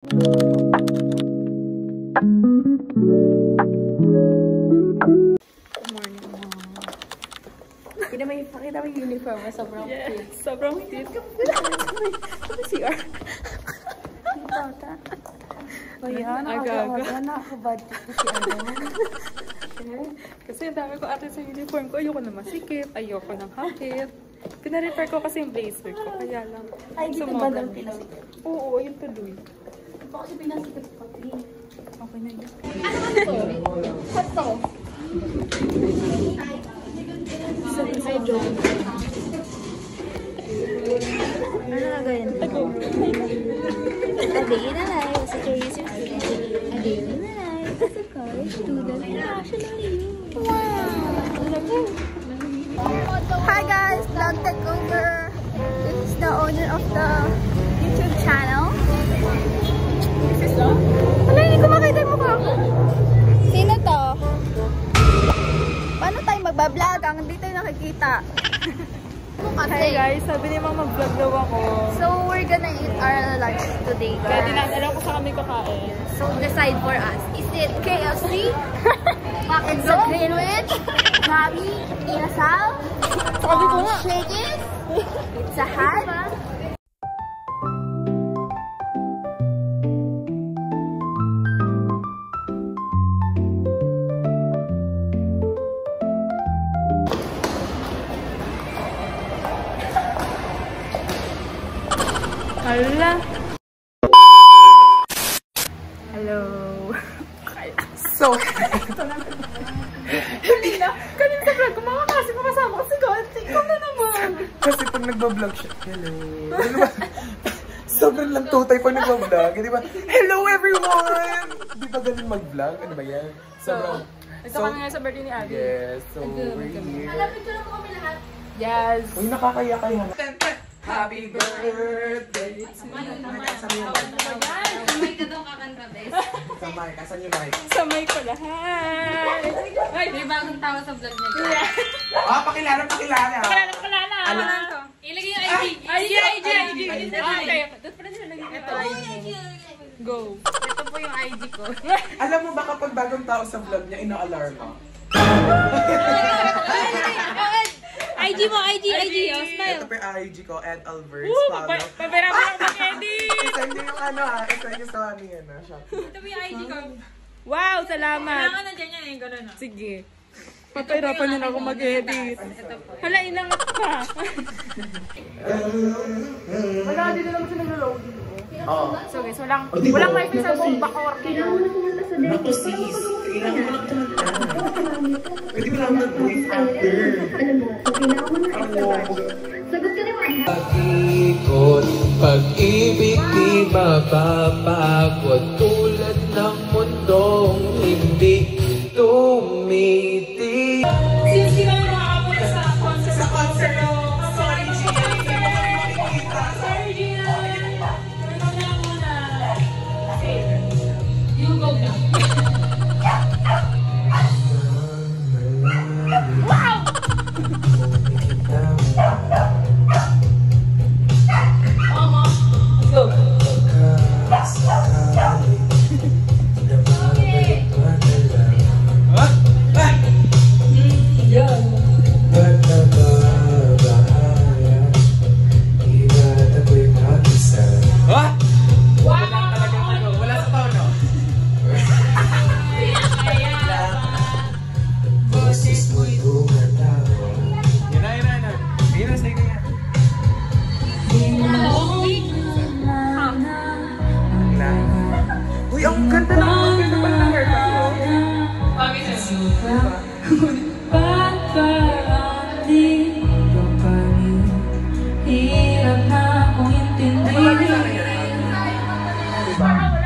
Pakita mo yung uniform mo. Sobrang cute. Sobrang cute. Kapag CR. Ang bata. Kaya, nakakabad ko si ano. Kasi ang dami ko ate sa uniform ko. Ayoko na masikip. Ayoko ng hakit. Pina-repair ko kasi yung blazer ko. Kaya lang. Ay, dito ba lang pinasikip? Oo, ayun tuloy. Baka kasi pinasikip ko. Okay na yun. Ano to? Sa joke. Ano gagawin? A day in a life as a curious student. A day in a life as a college student. Nationally. Wow! Hi guys! Vlog takeover. This is the owner of the YouTube channel. This is the... Wala, hindi ko makita yung mukha ko. Sino to? Paano tayo magbablog? Ang hindi tayo nakikita. Hi guys, sabi niya mag-vlog daw ako. So we're gonna eat our lunch today, guys. Kaya dinadala ko sa kami kakain. So decide for us. Is it KFC? It's a Greenwich? Gabi? Inasal? Shakey's? It's a hat? Hala. Hello. So, Hindi na. Kanina sa vlog ko, makakasi ko kasama kasi konti. Ikaw na naman. kasi pag nagbablog siya, hello. Di ba? Sobrang lang tutay pag nagbablog. Di ba? Hello everyone! Di ba ganun mag-vlog? Ano ba yan? Sobrang... Ito kami nga sa birthday ni Abby. Yes, so we're here. Picture na po kami lahat. Yes. Uy, nakakaya-kaya. Happy birthday! Samay ka daw kakanta, Bes. Samay, kasan yung mic? Samay ko lahat. Ay, may bagong tawa sa vlog niya. Ah, pakilala! Pakilala. Ano? Ilagay yung ID. ID. Okay. Doon pa rin sila lagyan ito. Go. Ito po yung ID ko. Alam mo ba kapag bagong tao sa vlog niya, ina-alarma? ID mo, ID. Oh, smile. Ito pa yung IG ko, Ed Alvers. Pabera mo lang mag-edit. Isend niyo yung ano ha, isend niyo sa amin yan ha, Shopee. Ito po yung ID ko. Wow, salamat. Kailangan na dyan yan eh, gano'n no? Sige. Papahirapan niyo na ako mag-edit. Hala, inangat ka. Wala, dito naman siya nag-load. Oo. So guys, walang wifi sa buong Bacoor. Naku sis, kailangan mo lang talaga. Pwede mo lang mag-voice after. Alam mo, kung kailangan mo na extrovert, sagot ka naman. Ikot, pag-ibig di mapapagod tulad ng mundong hindi tumitig. Since di kami makakapunta sa concert, sorry, Gina. Muna. Okay. You go na. Wow! Let's go. Uy, ang ganda na ang ganda pala ng haircut mo. Hirap na akong intindihin. Diba?